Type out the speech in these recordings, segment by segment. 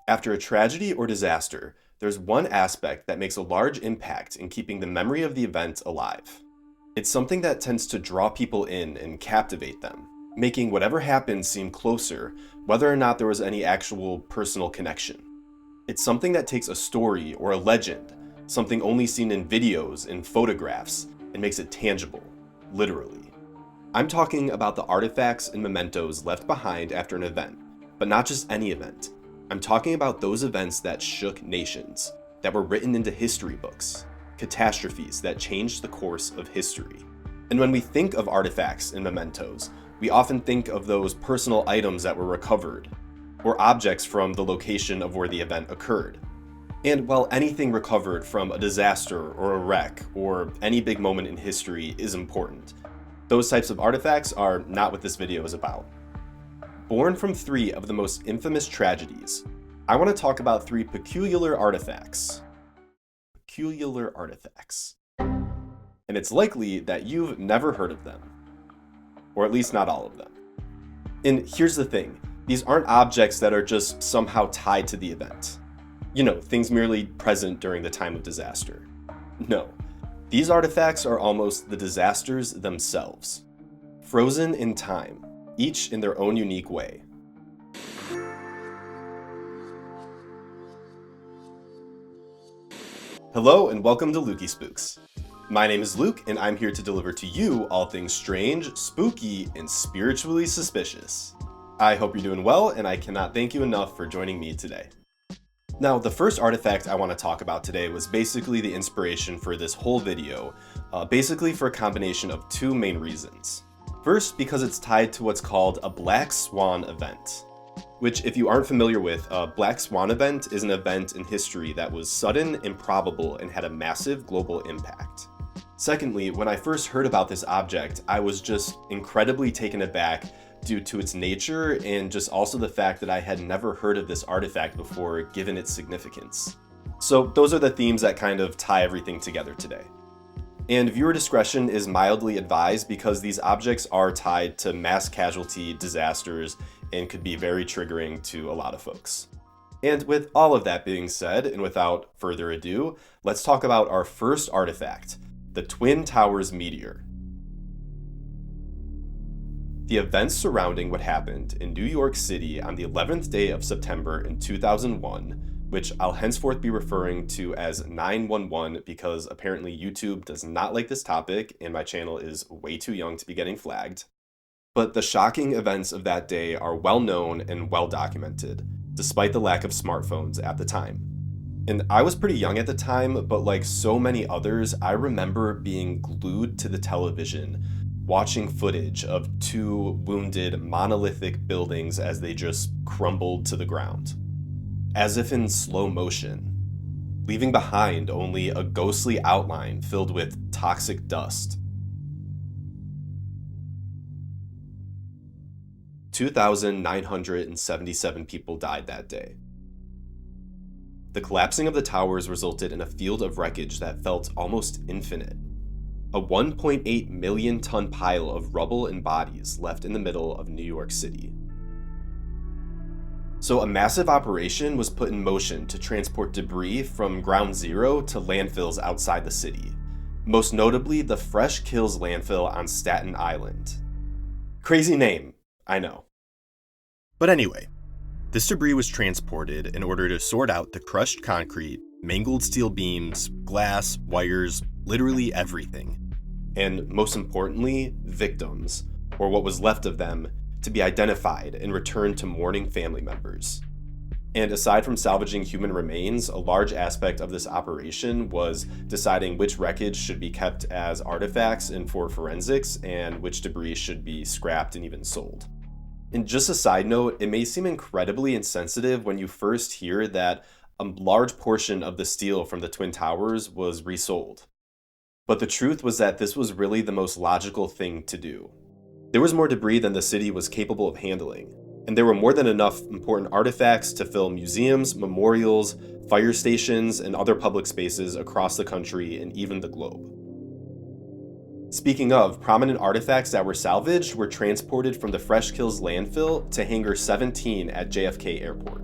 After a tragedy or disaster, there's one aspect that makes a large impact in keeping the memory of the event alive. It's something that tends to draw people in and captivate them, making whatever happened seem closer, whether or not there was any actual personal connection. It's something that takes a story or a legend, something only seen in videos and photographs, and makes it tangible, literally. I'm talking about the artifacts and mementos left behind after an event, but not just any event. I'm talking about those events that shook nations, that were written into history books, catastrophes that changed the course of history. And when we think of artifacts and mementos, we often think of those personal items that were recovered, or objects from the location of where the event occurred. And while anything recovered from a disaster or a wreck or any big moment in history is important, those types of artifacts are not what this video is about. Born from three of the most infamous tragedies, I want to talk about three peculiar artifacts. And it's likely that you've never heard of them. Or at least not all of them. And here's the thing, these aren't objects that are just somehow tied to the event. You know, things merely present during the time of disaster. No, these artifacts are almost the disasters themselves. Frozen in time, each in their own unique way. Hello and welcome to LukieSpooks. My name is Luke and I'm here to deliver to you all things strange, spooky, and spiritually suspicious. I hope you're doing well and I cannot thank you enough for joining me today. Now, the first artifact I want to talk about today was basically the inspiration for this whole video, basically for a combination of two main reasons. First, because it's tied to what's called a Black Swan event, which, if you aren't familiar with, a Black Swan event is an event in history that was sudden, improbable, and had a massive global impact. Secondly, when I first heard about this object, I was just incredibly taken aback due to its nature and just also the fact that I had never heard of this artifact before given its significance. So those are the themes that kind of tie everything together today. And viewer discretion is mildly advised because these objects are tied to mass casualty disasters and could be very triggering to a lot of folks. And with all of that being said, and without further ado, let's talk about our first artifact, the Twin Towers Meteor. The events surrounding what happened in New York City on the 11th day of September in 2001, which I'll henceforth be referring to as 911 because apparently YouTube does not like this topic and my channel is way too young to be getting flagged. But the shocking events of that day are well known and well documented, despite the lack of smartphones at the time. And I was pretty young at the time, but like so many others, I remember being glued to the television, watching footage of two wounded monolithic buildings as they just crumbled to the ground, as if in slow motion, leaving behind only a ghostly outline filled with toxic dust. 2,977 people died that day. The collapsing of the towers resulted in a field of wreckage that felt almost infinite. A 1.8 million ton pile of rubble and bodies left in the middle of New York City. So a massive operation was put in motion to transport debris from ground zero to landfills outside the city, most notably the Fresh Kills landfill on Staten Island. Crazy name, I know. But anyway, this debris was transported in order to sort out the crushed concrete, mangled steel beams, glass, wires, literally everything. And most importantly, victims, or what was left of them, to be identified and returned to mourning family members. And aside from salvaging human remains, a large aspect of this operation was deciding which wreckage should be kept as artifacts and for forensics, and which debris should be scrapped and even sold. And just a side note, it may seem incredibly insensitive when you first hear that a large portion of the steel from the Twin Towers was resold. But the truth was that this was really the most logical thing to do. There was more debris than the city was capable of handling, and there were more than enough important artifacts to fill museums, memorials, fire stations, and other public spaces across the country and even the globe. Speaking of, prominent artifacts that were salvaged were transported from the Fresh Kills landfill to Hangar 17 at JFK Airport.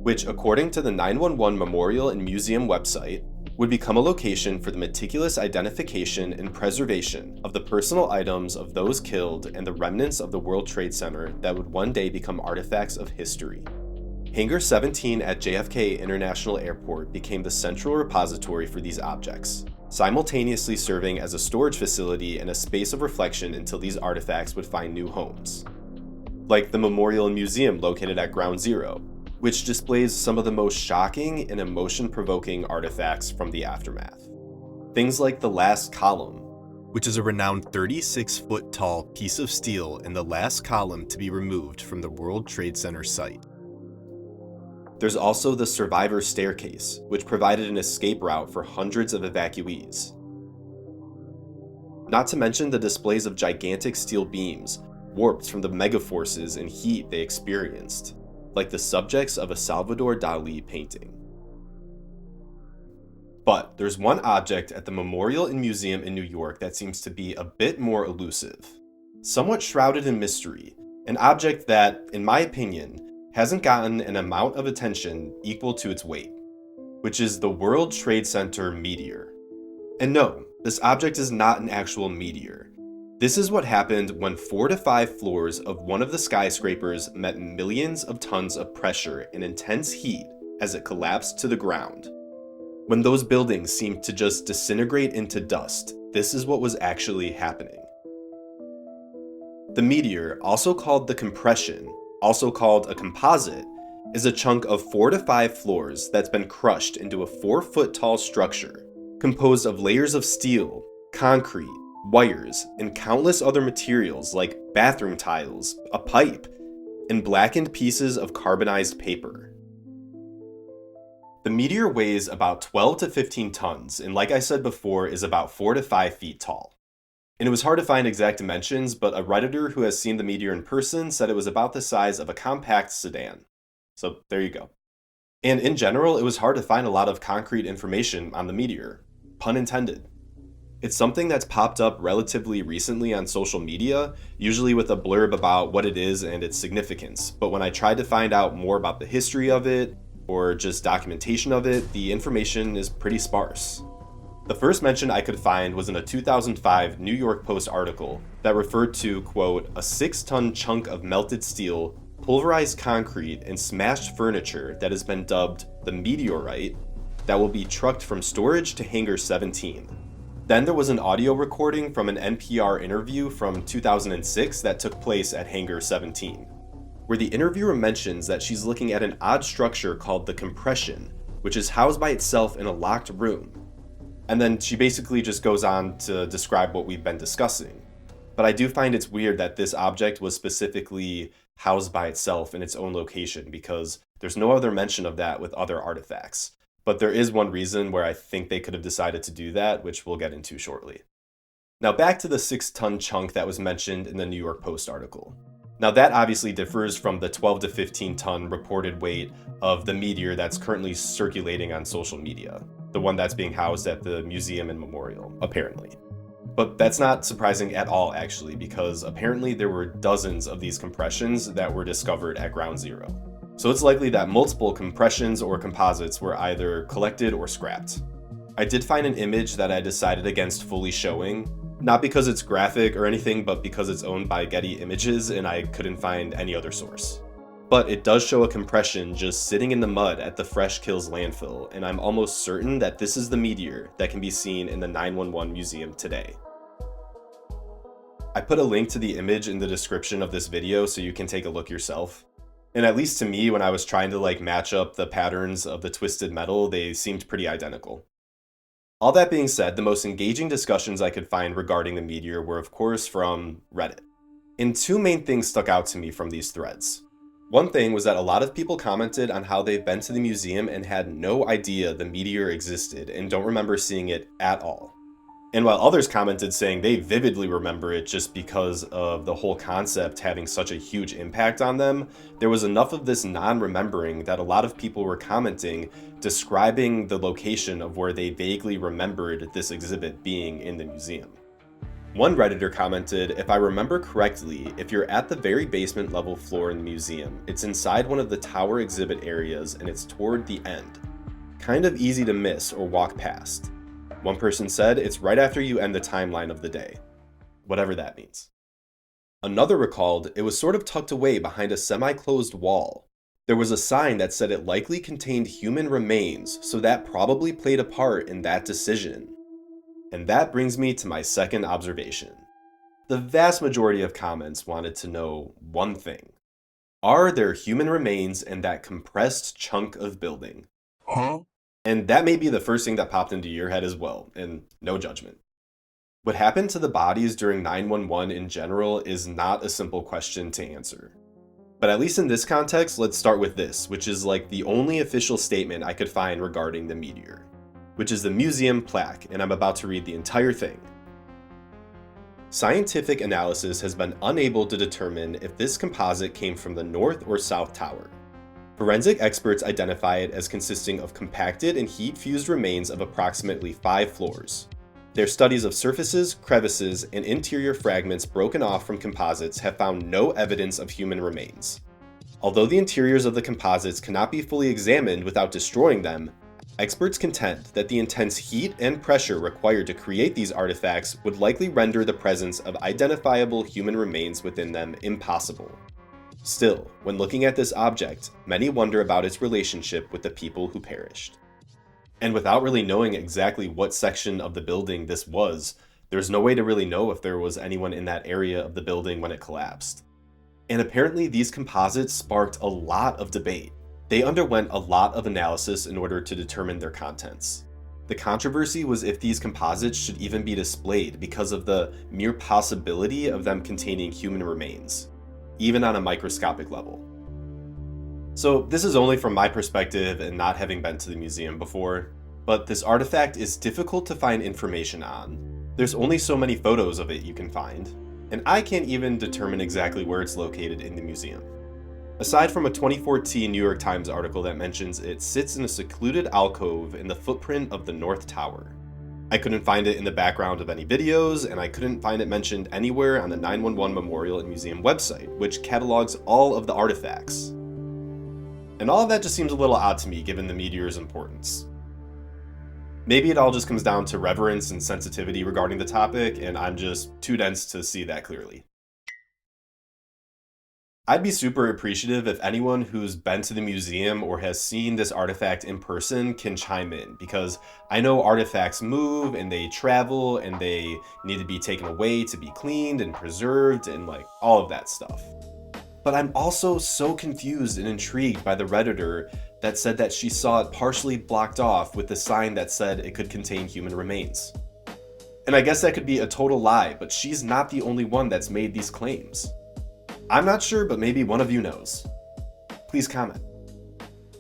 which, according to the 911 Memorial and Museum website, would become a location for the meticulous identification and preservation of the personal items of those killed and the remnants of the World Trade Center that would one day become artifacts of history. Hangar 17 at JFK International Airport became the central repository for these objects, simultaneously serving as a storage facility and a space of reflection until these artifacts would find new homes. Like the Memorial and Museum located at Ground Zero, which displays some of the most shocking and emotion-provoking artifacts from the aftermath. Things like the last column, which is a renowned 36-foot-tall piece of steel and the last column to be removed from the World Trade Center site. There's also the survivor staircase, which provided an escape route for hundreds of evacuees. Not to mention the displays of gigantic steel beams, warped from the megaforces and heat they experienced, like the subjects of a Salvador Dali painting. But there's one object at the Memorial and Museum in New York that seems to be a bit more elusive. Somewhat shrouded in mystery, an object that, in my opinion, hasn't gotten an amount of attention equal to its weight, which is the World Trade Center Meteor. And no, this object is not an actual meteor. This is what happened when 4 to 5 floors of one of the skyscrapers met millions of tons of pressure and intense heat as it collapsed to the ground. When those buildings seemed to just disintegrate into dust, this is what was actually happening. The meteor, also called the compression, also called a composite, is a chunk of 4 to 5 floors that's been crushed into a 4-foot-tall structure, composed of layers of steel, concrete, wires, and countless other materials like bathroom tiles, a pipe, and blackened pieces of carbonized paper. The meteor weighs about 12 to 15 tons, and like I said before, is about 4 to 5 feet tall. And it was hard to find exact dimensions, but a Redditor who has seen the meteor in person said it was about the size of a compact sedan. So there you go. And in general, it was hard to find a lot of concrete information on the meteor. Pun intended. It's something that's popped up relatively recently on social media, usually with a blurb about what it is and its significance. But when I tried to find out more about the history of it, or just documentation of it, the information is pretty sparse. The first mention I could find was in a 2005 New York Post article that referred to, quote, a 6-ton chunk of melted steel, pulverized concrete, and smashed furniture that has been dubbed the meteorite that will be trucked from storage to Hangar 17. Then there was an audio recording from an NPR interview from 2006 that took place at Hangar 17, where the interviewer mentions that she's looking at an odd structure called the compression, which is housed by itself in a locked room. And then she basically just goes on to describe what we've been discussing. But I do find it's weird that this object was specifically housed by itself in its own location, because there's no other mention of that with other artifacts. But there is one reason where I think they could have decided to do that, which we'll get into shortly. Now back to the 6-ton chunk that was mentioned in the New York Post article. Now that obviously differs from the 12 to 15-ton reported weight of the meteor that's currently circulating on social media, the one that's being housed at the museum and memorial, apparently. But that's not surprising at all, actually, because apparently there were dozens of these compressions that were discovered at Ground Zero. So it's likely that multiple compressions or composites were either collected or scrapped. I did find an image that I decided against fully showing, not because it's graphic or anything, but because it's owned by Getty Images and I couldn't find any other source. But it does show a compression just sitting in the mud at the Fresh Kills landfill, and I'm almost certain that this is the meteor that can be seen in the 911 museum today. I put a link to the image in the description of this video so you can take a look yourself. And at least to me, when I was trying to match up the patterns of the twisted metal, they seemed pretty identical. All that being said, the most engaging discussions I could find regarding the meteor were of course from Reddit. And 2 main things stuck out to me from these threads. One thing was that a lot of people commented on how they've been to the museum and had no idea the meteor existed and don't remember seeing it at all. And while others commented saying they vividly remember it just because of the whole concept having such a huge impact on them, there was enough of this non-remembering that a lot of people were commenting, describing the location of where they vaguely remembered this exhibit being in the museum. One Redditor commented, "If I remember correctly, if you're at the very basement level floor in the museum, it's inside one of the tower exhibit areas and it's toward the end. Kind of easy to miss or walk past." One person said, "It's right after you end the timeline of the day." Whatever that means. Another recalled, "It was sort of tucked away behind a semi-closed wall. There was a sign that said it likely contained human remains, so that probably played a part in that decision." And that brings me to my second observation. The vast majority of comments wanted to know one thing. Are there human remains in that compressed chunk of building? Huh? And that may be the first thing that popped into your head as well, and no judgment. What happened to the bodies during 911 in general is not a simple question to answer. But at least in this context, let's start with this, which is like the only official statement I could find regarding the meteor, which is the museum plaque, and I'm about to read the entire thing. "Scientific analysis has been unable to determine if this composite came from the north or south tower. Forensic experts identify it as consisting of compacted and heat-fused remains of approximately 5 floors. Their studies of surfaces, crevices, and interior fragments broken off from composites have found no evidence of human remains. Although the interiors of the composites cannot be fully examined without destroying them, experts contend that the intense heat and pressure required to create these artifacts would likely render the presence of identifiable human remains within them impossible. Still, when looking at this object, many wonder about its relationship with the people who perished." And without really knowing exactly what section of the building this was, there's no way to really know if there was anyone in that area of the building when it collapsed. And apparently these composites sparked a lot of debate. They underwent a lot of analysis in order to determine their contents. The controversy was if these composites should even be displayed because of the mere possibility of them containing human remains, even on a microscopic level. So this is only from my perspective and not having been to the museum before, but this artifact is difficult to find information on. There's only so many photos of it you can find, and I can't even determine exactly where it's located in the museum. Aside from a 2014 New York Times article that mentions it sits in a secluded alcove in the footprint of the North Tower. I couldn't find it in the background of any videos, and I couldn't find it mentioned anywhere on the 911 Memorial and Museum website, which catalogs all of the artifacts. And all of that just seems a little odd to me given the meteor's importance. Maybe it all just comes down to reverence and sensitivity regarding the topic, and I'm just too dense to see that clearly. I'd be super appreciative if anyone who's been to the museum or has seen this artifact in person can chime in, because I know artifacts move and they travel and they need to be taken away to be cleaned and preserved and like all of that stuff. But I'm also so confused and intrigued by the Redditor that said that she saw it partially blocked off with the sign that said it could contain human remains. And I guess that could be a total lie, but she's not the only one that's made these claims. I'm not sure, but maybe one of you knows. Please comment.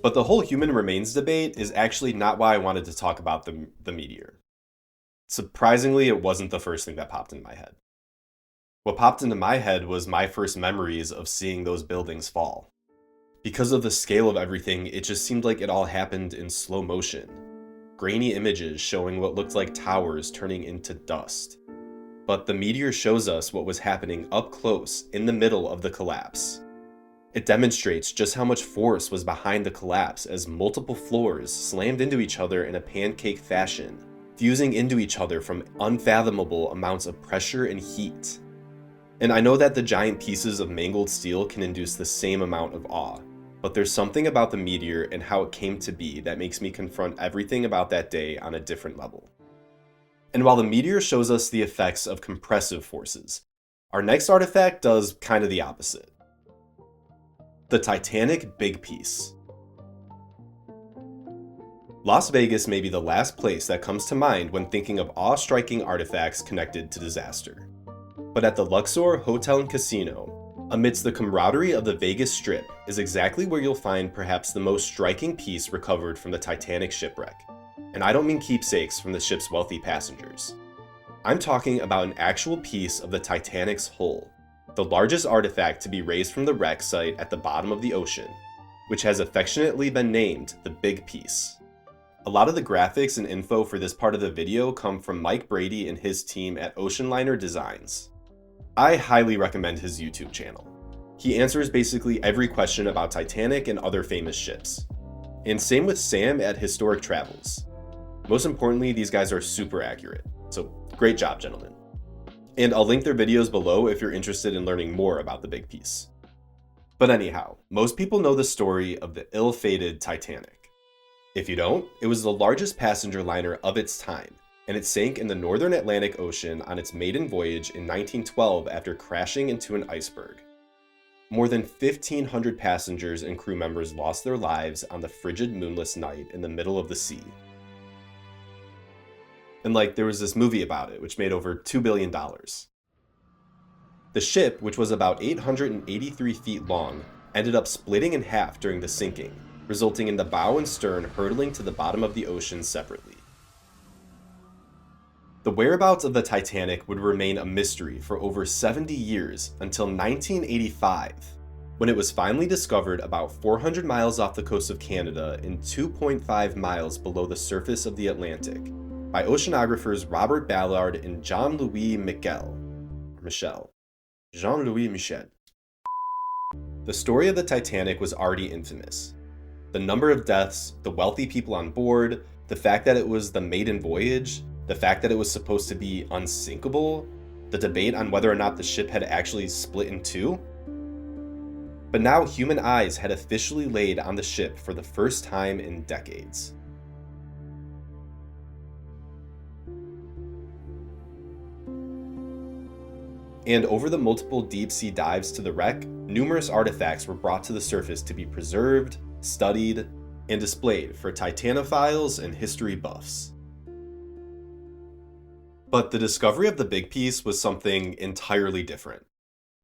But the whole human remains debate is actually not why I wanted to talk about the meteor. Surprisingly, it wasn't the first thing that popped in my head. What popped into my head was my first memories of seeing those buildings fall. Because of the scale of everything, it just seemed like it all happened in slow motion. Grainy images showing what looked like towers turning into dust. But the meteor shows us what was happening up close in the middle of the collapse. It demonstrates just how much force was behind the collapse as multiple floors slammed into each other in a pancake fashion, fusing into each other from unfathomable amounts of pressure and heat. And I know that the giant pieces of mangled steel can induce the same amount of awe, but there's something about the meteor and how it came to be that makes me confront everything about that day on a different level. And while the meteor shows us the effects of compressive forces, our next artifact does kind of the opposite. The Titanic Big Piece. Las Vegas may be the last place that comes to mind when thinking of awe-striking artifacts connected to disaster. But at the Luxor Hotel and Casino, amidst the camaraderie of the Vegas Strip, is exactly where you'll find perhaps the most striking piece recovered from the Titanic shipwreck. And I don't mean keepsakes from the ship's wealthy passengers. I'm talking about an actual piece of the Titanic's hull, the largest artifact to be raised from the wreck site at the bottom of the ocean, which has affectionately been named the Big Piece. A lot of the graphics and info for this part of the video come from Mike Brady and his team at Ocean Liner Designs. I highly recommend his YouTube channel. He answers basically every question about Titanic and other famous ships. And same with Sam at Historic Travels. Most importantly, these guys are super accurate. So great job, gentlemen. And I'll link their videos below if you're interested in learning more about the big piece. But anyhow, most people know the story of the ill-fated Titanic. If you don't, it was the largest passenger liner of its time, and it sank in the northern Atlantic Ocean on its maiden voyage in 1912 after crashing into an iceberg. More than 1,500 passengers and crew members lost their lives on the frigid, moonless night in the middle of the sea. And there was this movie about it, which made over $2 billion. The ship, which was about 883 feet long, ended up splitting in half during the sinking, resulting in the bow and stern hurtling to the bottom of the ocean separately. The whereabouts of the Titanic would remain a mystery for over 70 years until 1985, when it was finally discovered about 400 miles off the coast of Canada and 2.5 miles below the surface of the Atlantic by oceanographers Robert Ballard and Jean-Louis Michel. Jean-Louis Michel. The story of the Titanic was already infamous. The number of deaths, the wealthy people on board, the fact that it was the maiden voyage, the fact that it was supposed to be unsinkable, the debate on whether or not the ship had actually split in two. But now human eyes had officially laid on the ship for the first time in decades. And over the multiple deep-sea dives to the wreck, numerous artifacts were brought to the surface to be preserved, studied, and displayed for Titanophiles and history buffs. But the discovery of the big piece was something entirely different.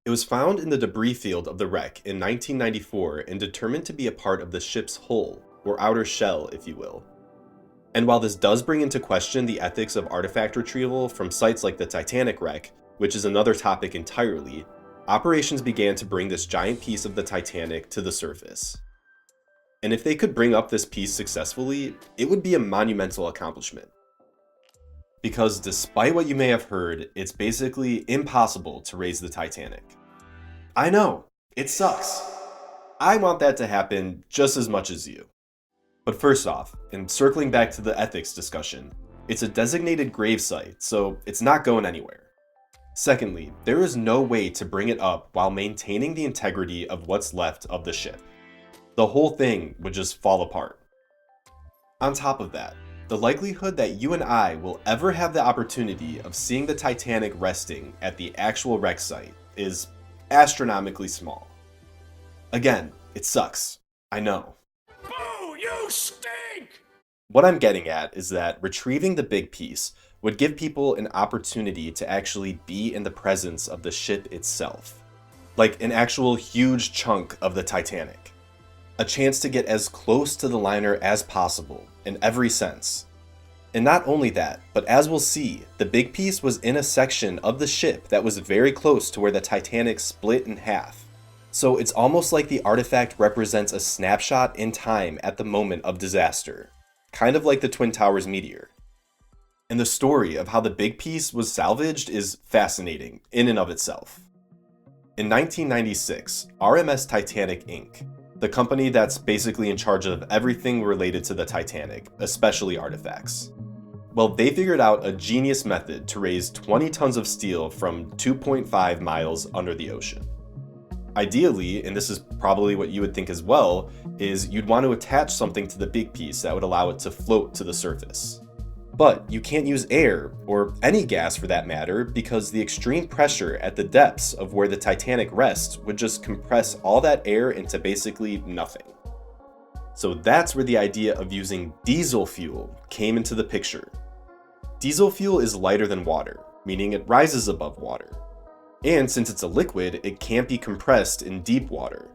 It was found in the debris field of the wreck in 1994 and determined to be a part of the ship's hull, or outer shell, if you will. And while this does bring into question the ethics of artifact retrieval from sites like the Titanic wreck, which is another topic entirely, operations began to bring this giant piece of the Titanic to the surface. And if they could bring up this piece successfully, it would be a monumental accomplishment. Because despite what you may have heard, it's basically impossible to raise the Titanic. I know, it sucks. I want that to happen just as much as you. But first off, and circling back to the ethics discussion, it's a designated gravesite, so it's not going anywhere. Secondly, there is no way to bring it up while maintaining the integrity of what's left of the ship. The whole thing would just fall apart. On top of that, the likelihood that you and I will ever have the opportunity of seeing the Titanic resting at the actual wreck site is astronomically small. Again, it sucks. I know. Boo! You stink! What I'm getting at is that retrieving the big piece would give people an opportunity to actually be in the presence of the ship itself. Like an actual huge chunk of the Titanic. A chance to get as close to the liner as possible, in every sense. And not only that, but as we'll see, the big piece was in a section of the ship that was very close to where the Titanic split in half. So it's almost like the artifact represents a snapshot in time at the moment of disaster. Kind of like the Twin Towers Meteor. And the story of how the big piece was salvaged is fascinating in and of itself. In 1996, RMS Titanic Inc., the company that's basically in charge of everything related to the Titanic, especially artifacts. Well, they figured out a genius method to raise 20 tons of steel from 2.5 miles under the ocean. Ideally, and this is probably what you would think as well, is you'd want to attach something to the big piece that would allow it to float to the surface. But you can't use air, or any gas for that matter, because the extreme pressure at the depths of where the Titanic rests would just compress all that air into basically nothing. So that's where the idea of using diesel fuel came into the picture. Diesel fuel is lighter than water, meaning it rises above water. And since it's a liquid, it can't be compressed in deep water.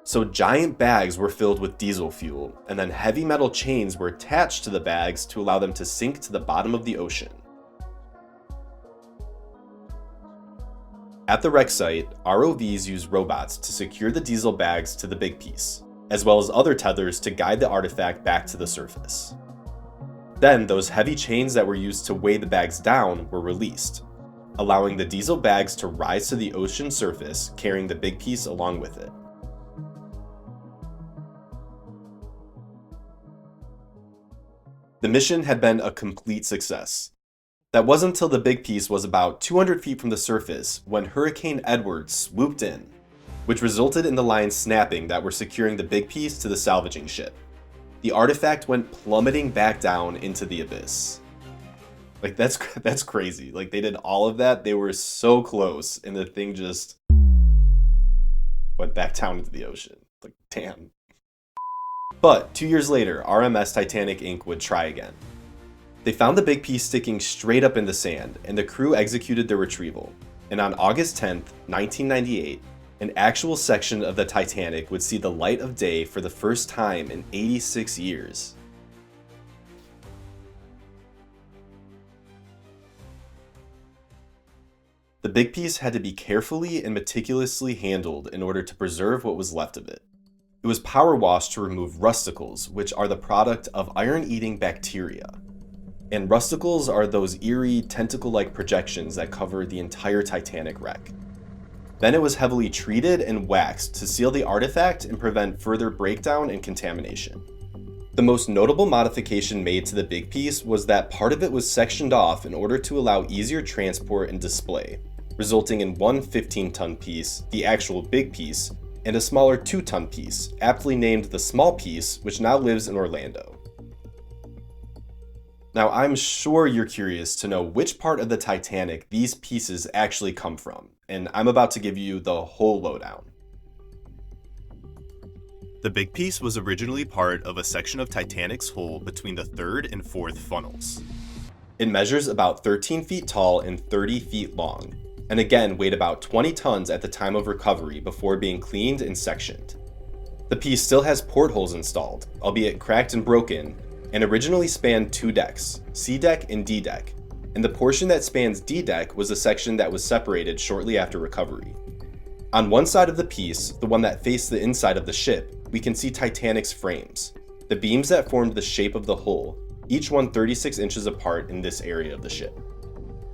So giant bags were filled with diesel fuel, and then heavy metal chains were attached to the bags to allow them to sink to the bottom of the ocean. At the wreck site, ROVs use robots to secure the diesel bags to the big piece, as well as other tethers to guide the artifact back to the surface. Then, those heavy chains that were used to weigh the bags down were released, allowing the diesel bags to rise to the ocean surface, carrying the big piece along with it. The mission had been a complete success. That wasn't until the big piece was about 200 feet from the surface when Hurricane Edward swooped in, which resulted in the lines snapping that were securing the big piece to the salvaging ship. The artifact went plummeting back down into the abyss. Like, that's crazy. Like, they did all of that, they were so close, and the thing just went back down into the ocean. Like, damn. But 2 years later, RMS Titanic Inc. would try again. They found the big piece sticking straight up in the sand, and the crew executed their retrieval. And on August 10th, 1998, an actual section of the Titanic would see the light of day for the first time in 86 years. The big piece had to be carefully and meticulously handled in order to preserve what was left of it. It was power washed to remove rusticles, which are the product of iron-eating bacteria. And rusticles are those eerie, tentacle-like projections that cover the entire Titanic wreck. Then it was heavily treated and waxed to seal the artifact and prevent further breakdown and contamination. The most notable modification made to the big piece was that part of it was sectioned off in order to allow easier transport and display, resulting in one 15-ton piece, the actual big piece, and a smaller 2-ton piece, aptly named the small piece, which now lives in Orlando. Now, I'm sure you're curious to know which part of the Titanic these pieces actually come from, and I'm about to give you the whole lowdown. The big piece was originally part of a section of Titanic's hull between the third and fourth funnels. It measures about 13 feet tall and 30 feet long, and again weighed about 20 tons at the time of recovery before being cleaned and sectioned. The piece still has portholes installed, albeit cracked and broken, and originally spanned 2 decks, C deck and D deck, and the portion that spans D deck was a section that was separated shortly after recovery. On one side of the piece, the one that faced the inside of the ship, we can see Titanic's frames, the beams that formed the shape of the hull, each one 36 inches apart in this area of the ship.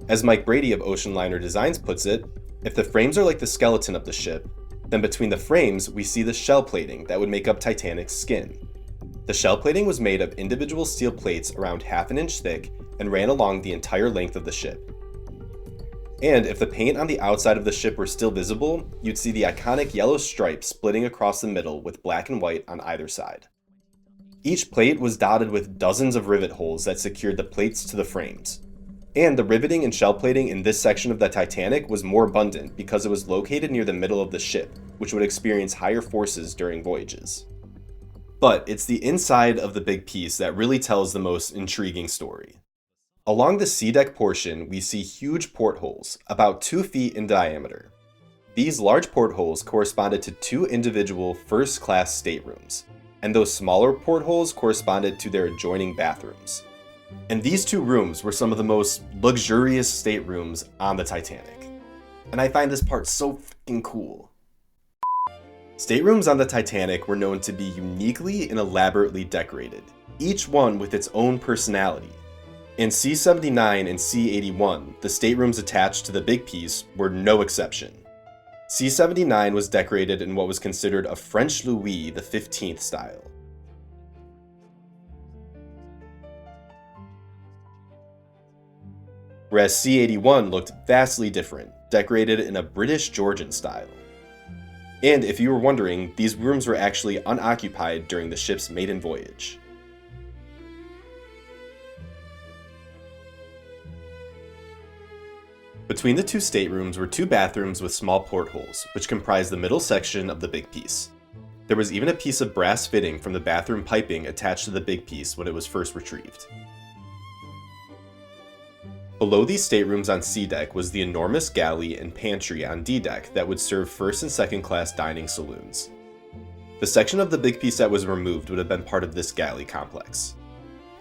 As Mike Brady of Ocean Liner Designs puts it, if the frames are like the skeleton of the ship, then between the frames we see the shell plating that would make up Titanic's skin. The shell plating was made of individual steel plates around half an inch thick and ran along the entire length of the ship. And if the paint on the outside of the ship were still visible, you'd see the iconic yellow stripe splitting across the middle with black and white on either side. Each plate was dotted with dozens of rivet holes that secured the plates to the frames. And the riveting and shell plating in this section of the Titanic was more abundant because it was located near the middle of the ship, which would experience higher forces during voyages. But it's the inside of the big piece that really tells the most intriguing story. Along the C deck portion, we see huge portholes, about 2 feet in diameter. These large portholes corresponded to 2 individual first-class staterooms, and those smaller portholes corresponded to their adjoining bathrooms. And these 2 rooms were some of the most luxurious staterooms on the Titanic. And I find this part so freaking cool. Staterooms on the Titanic were known to be uniquely and elaborately decorated, each one with its own personality. In C-79 and C-81, the staterooms attached to the big piece were no exception. C-79 was decorated in what was considered a French Louis XV style. Whereas C-81 looked vastly different, decorated in a British Georgian style. And if you were wondering, these rooms were actually unoccupied during the ship's maiden voyage. Between the 2 staterooms were 2 bathrooms with small portholes, which comprised the middle section of the big piece. There was even a piece of brass fitting from the bathroom piping attached to the big piece when it was first retrieved. Below these staterooms on C deck was the enormous galley and pantry on D deck that would serve first and second class dining saloons. The section of the big piece that was removed would have been part of this galley complex.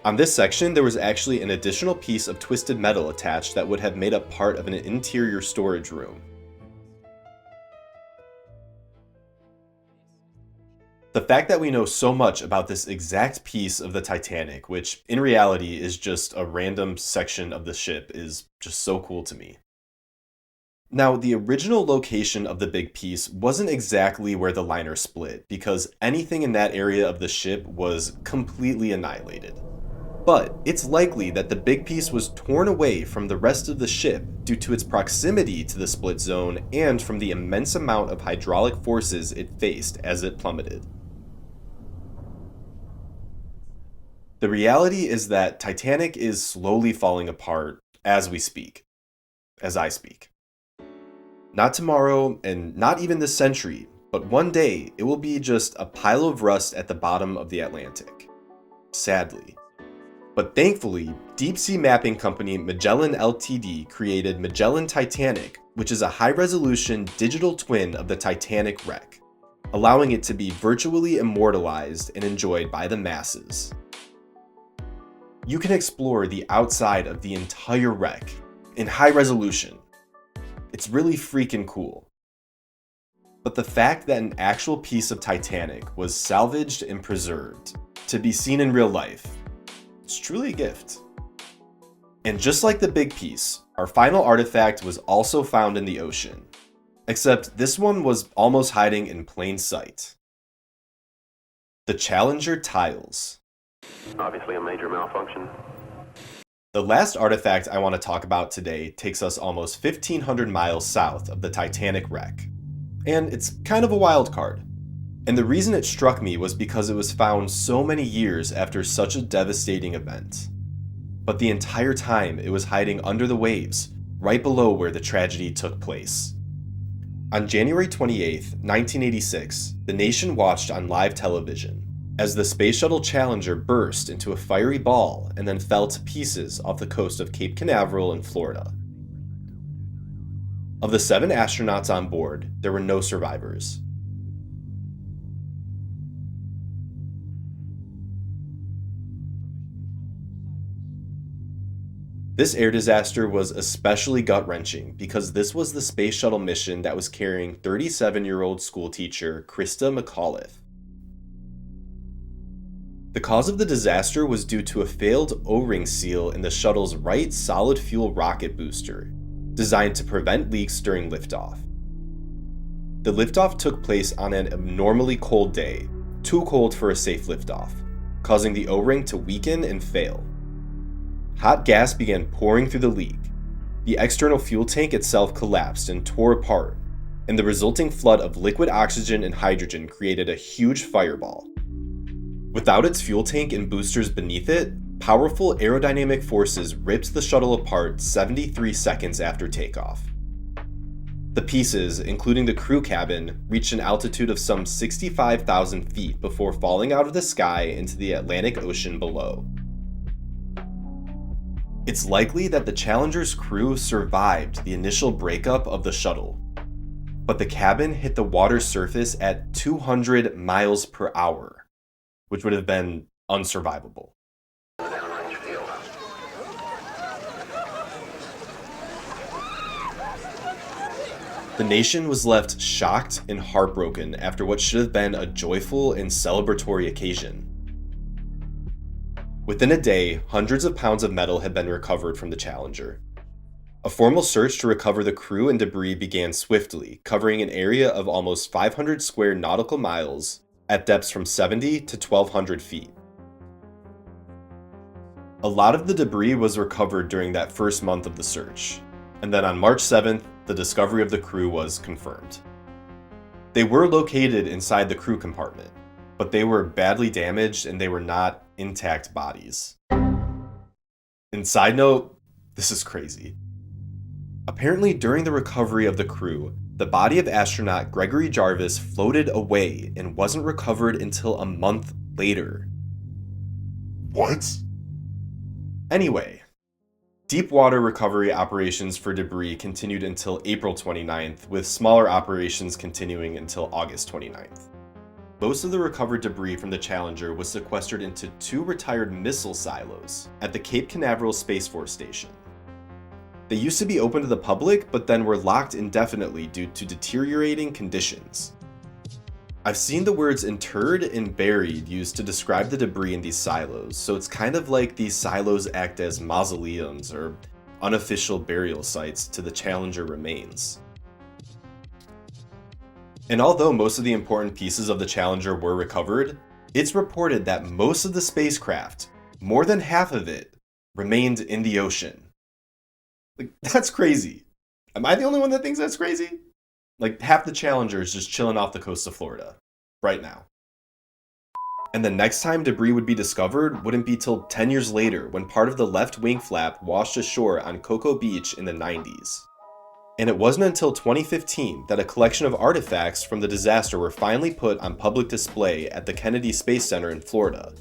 On this section, there was actually an additional piece of twisted metal attached that would have made up part of an interior storage room. The fact that we know so much about this exact piece of the Titanic, which in reality is just a random section of the ship, is just so cool to me. Now, the original location of the big piece wasn't exactly where the liner split, because anything in that area of the ship was completely annihilated. But it's likely that the big piece was torn away from the rest of the ship due to its proximity to the split zone and from the immense amount of hydraulic forces it faced as it plummeted. The reality is that Titanic is slowly falling apart as we speak. As I speak. Not tomorrow, and not even this century, but one day it will be just a pile of rust at the bottom of the Atlantic. Sadly. But thankfully, deep sea mapping company Magellan Ltd created Magellan Titanic, which is a high-resolution digital twin of the Titanic wreck, allowing it to be virtually immortalized and enjoyed by the masses. You can explore the outside of the entire wreck in high resolution. It's really freaking cool. But the fact that an actual piece of Titanic was salvaged and preserved to be seen in real life, it's truly a gift. And just like the big piece, our final artifact was also found in the ocean. Except this one was almost hiding in plain sight. The Challenger tiles. Obviously a major malfunction. The last artifact I want to talk about today takes us almost 1,500 miles south of the Titanic wreck. And it's kind of a wild card. And the reason it struck me was because it was found so many years after such a devastating event. But the entire time it was hiding under the waves, right below where the tragedy took place. On January 28, 1986, the nation watched on live television as the Space Shuttle Challenger burst into a fiery ball and then fell to pieces off the coast of Cape Canaveral in Florida. Of the 7 astronauts on board, there were no survivors. This air disaster was especially gut-wrenching because this was the space shuttle mission that was carrying 37-year-old schoolteacher Krista McAuliffe. The cause of the disaster was due to a failed O-ring seal in the shuttle's right solid fuel rocket booster, designed to prevent leaks during liftoff. The liftoff took place on an abnormally cold day, too cold for a safe liftoff, causing the O-ring to weaken and fail. Hot gas began pouring through the leak. The external fuel tank itself collapsed and tore apart, and the resulting flood of liquid oxygen and hydrogen created a huge fireball. Without its fuel tank and boosters beneath it, powerful aerodynamic forces ripped the shuttle apart 73 seconds after takeoff. The pieces, including the crew cabin, reached an altitude of some 65,000 feet before falling out of the sky into the Atlantic Ocean below. It's likely that the Challenger's crew survived the initial breakup of the shuttle, but the cabin hit the water surface at 200 miles per hour, which would have been unsurvivable. The nation was left shocked and heartbroken after what should have been a joyful and celebratory occasion. Within a day, hundreds of pounds of metal had been recovered from the Challenger. A formal search to recover the crew and debris began swiftly, covering an area of almost 500 square nautical miles at depths from 70 to 1,200 feet. A lot of the debris was recovered during that first month of the search, and then on March 7th, the discovery of the crew was confirmed. They were located inside the crew compartment, but they were badly damaged and they were not intact bodies. And side note, this is crazy. Apparently, during the recovery of the crew, the body of astronaut Gregory Jarvis floated away and wasn't recovered until a month later. What? Anyway, deep water recovery operations for debris continued until April 29th, with smaller operations continuing until August 29th. Most of the recovered debris from the Challenger was sequestered into 2 retired missile silos at the Cape Canaveral Space Force Station. They used to be open to the public, but then were locked indefinitely due to deteriorating conditions. I've seen the words interred and buried used to describe the debris in these silos, so it's kind of like these silos act as mausoleums or unofficial burial sites to the Challenger remains. And although most of the important pieces of the Challenger were recovered, it's reported that most of the spacecraft, more than half of it, remained in the ocean. Like, that's crazy. Am I the only one that thinks that's crazy? Like, half the Challenger is just chilling off the coast of Florida, right now. And the next time debris would be discovered wouldn't be till 10 years later, when part of the left wing flap washed ashore on Cocoa Beach in the 90s. And it wasn't until 2015 that a collection of artifacts from the disaster were finally put on public display at the Kennedy Space Center in Florida,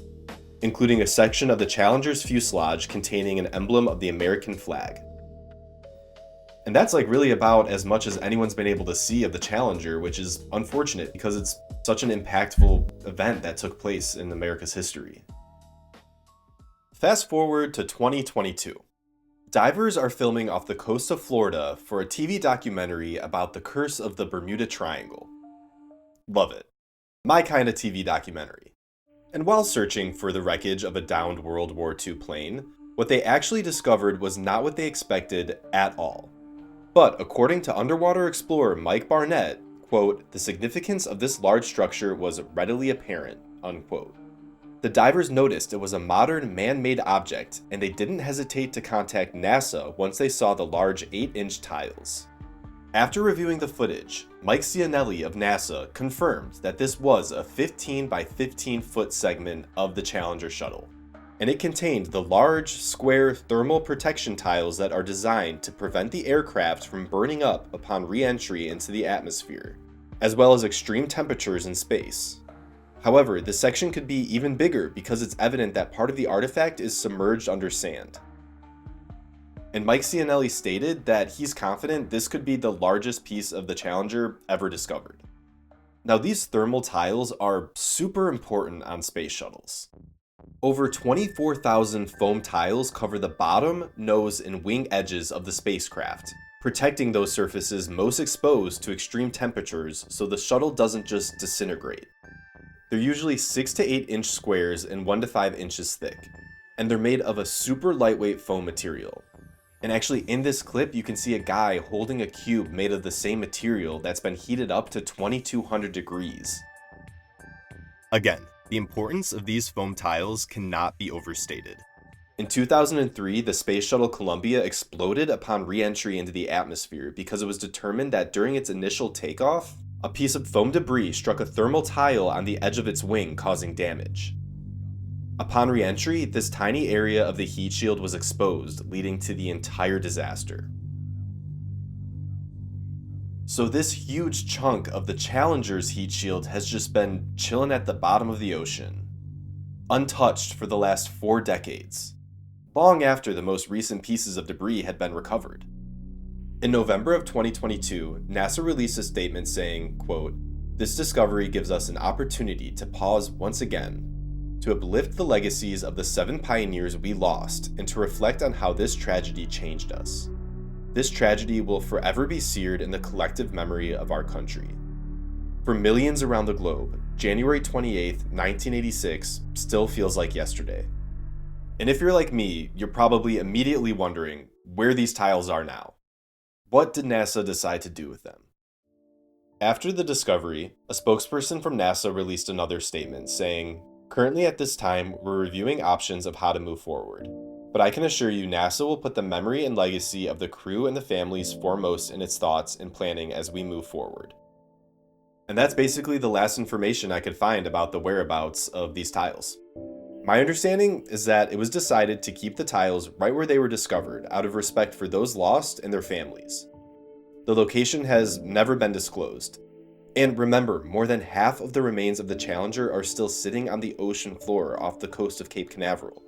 including a section of the Challenger's fuselage containing an emblem of the American flag. And that's like really about as much as anyone's been able to see of the Challenger, which is unfortunate because it's such an impactful event that took place in America's history. Fast forward to 2022. Divers are filming off the coast of Florida for a TV documentary about the curse of the Bermuda Triangle. Love it. My kind of TV documentary. And while searching for the wreckage of a downed World War II plane, what they actually discovered was not what they expected at all. But according to underwater explorer Mike Barnett, quote, "The significance of this large structure was readily apparent," unquote. The divers noticed it was a modern man-made object, and they didn't hesitate to contact NASA once they saw the large 8-inch tiles. After reviewing the footage, Mike Cianelli of NASA confirmed that this was a 15 by 15 foot segment of the Challenger shuttle, and it contained the large, square thermal protection tiles that are designed to prevent the aircraft from burning up upon re-entry into the atmosphere, as well as extreme temperatures in space. However, this section could be even bigger because it's evident that part of the artifact is submerged under sand. And Mike Cianelli stated that he's confident this could be the largest piece of the Challenger ever discovered. Now, these thermal tiles are super important on space shuttles. Over 24,000 foam tiles cover the bottom, nose, and wing edges of the spacecraft, protecting those surfaces most exposed to extreme temperatures so the shuttle doesn't just disintegrate. They're usually 6 to 8 inch squares and 1 to 5 inches thick, and they're made of a super lightweight foam material. And actually in this clip you can see a guy holding a cube made of the same material that's been heated up to 2200 degrees. Again, the importance of these foam tiles cannot be overstated. In 2003, the Space Shuttle Columbia exploded upon re-entry into the atmosphere because it was determined that during its initial takeoff, a piece of foam debris struck a thermal tile on the edge of its wing, causing damage. Upon re-entry, this tiny area of the heat shield was exposed, leading to the entire disaster. So this huge chunk of the Challenger's heat shield has just been chilling at the bottom of the ocean, untouched for the last 4 decades, long after the most recent pieces of debris had been recovered. In November of 2022, NASA released a statement saying, quote, "This discovery gives us an opportunity to pause once again, to uplift the legacies of the 7 pioneers we lost, and to reflect on how this tragedy changed us. This tragedy will forever be seared in the collective memory of our country. For millions around the globe, January 28th, 1986 still feels like yesterday." And if you're like me, you're probably immediately wondering where these tiles are now. What did NASA decide to do with them? After the discovery, a spokesperson from NASA released another statement saying, "Currently at this time, we're reviewing options of how to move forward. But I can assure you NASA will put the memory and legacy of the crew and the families foremost in its thoughts and planning as we move forward." And that's basically the last information I could find about the whereabouts of these tiles. My understanding is that it was decided to keep the tiles right where they were discovered out of respect for those lost and their families. The location has never been disclosed. And remember, more than half of the remains of the Challenger are still sitting on the ocean floor off the coast of Cape Canaveral.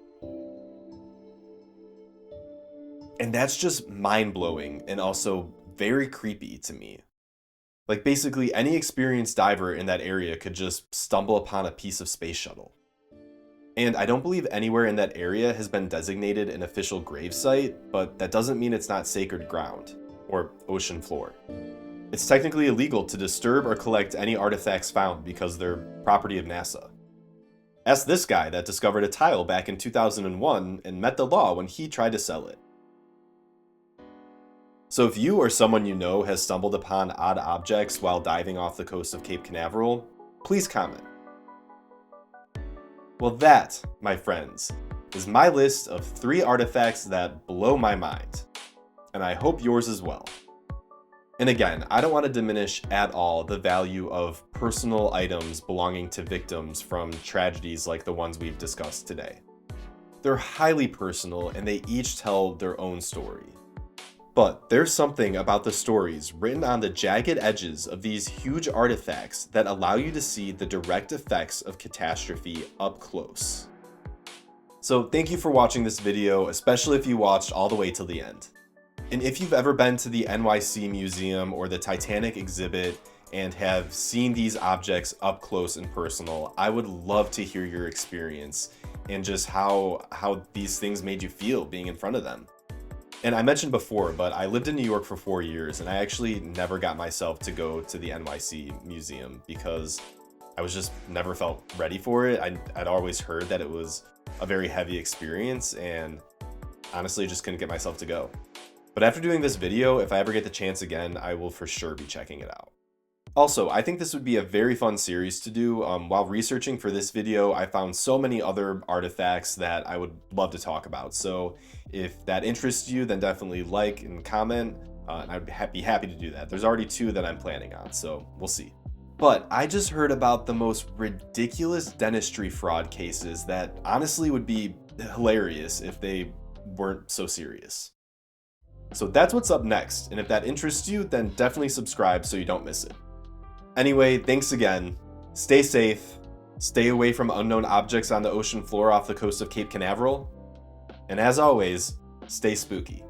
And that's just mind-blowing and also very creepy to me. Like basically any experienced diver in that area could just stumble upon a piece of space shuttle. And I don't believe anywhere in that area has been designated an official gravesite, but that doesn't mean it's not sacred ground or ocean floor. It's technically illegal to disturb or collect any artifacts found because they're property of NASA. Ask this guy that discovered a tile back in 2001 and met the law when he tried to sell it. So if you or someone you know has stumbled upon odd objects while diving off the coast of Cape Canaveral, please comment. Well, that, my friends, is my list of 3 artifacts that blow my mind, and I hope yours as well. And again, I don't want to diminish at all the value of personal items belonging to victims from tragedies like the ones we've discussed today. They're highly personal and they each tell their own story. But there's something about the stories written on the jagged edges of these huge artifacts that allow you to see the direct effects of catastrophe up close. So thank you for watching this video, especially if you watched all the way till the end. And if you've ever been to the NYC Museum or the Titanic exhibit and have seen these objects up close and personal, I would love to hear your experience and just how these things made you feel being in front of them. And I mentioned before, but I lived in New York for 4 years and I actually never got myself to go to the NYC Museum because I was just never felt ready for it. I'd always heard that it was a very heavy experience and honestly just couldn't get myself to go. But after doing this video, if I ever get the chance again, I will for sure be checking it out. Also, I think this would be a very fun series to do. While researching for this video, I found so many other artifacts that I would love to talk about. So if that interests you, then definitely like and comment, and I'd be happy to do that. There's already 2 that I'm planning on, so we'll see. But I just heard about the most ridiculous dentistry fraud cases that honestly would be hilarious if they weren't so serious. So that's what's up next, and if that interests you, then definitely subscribe so you don't miss it. Anyway, thanks again, stay safe, stay away from unknown objects on the ocean floor off the coast of Cape Canaveral, and as always, stay spooky.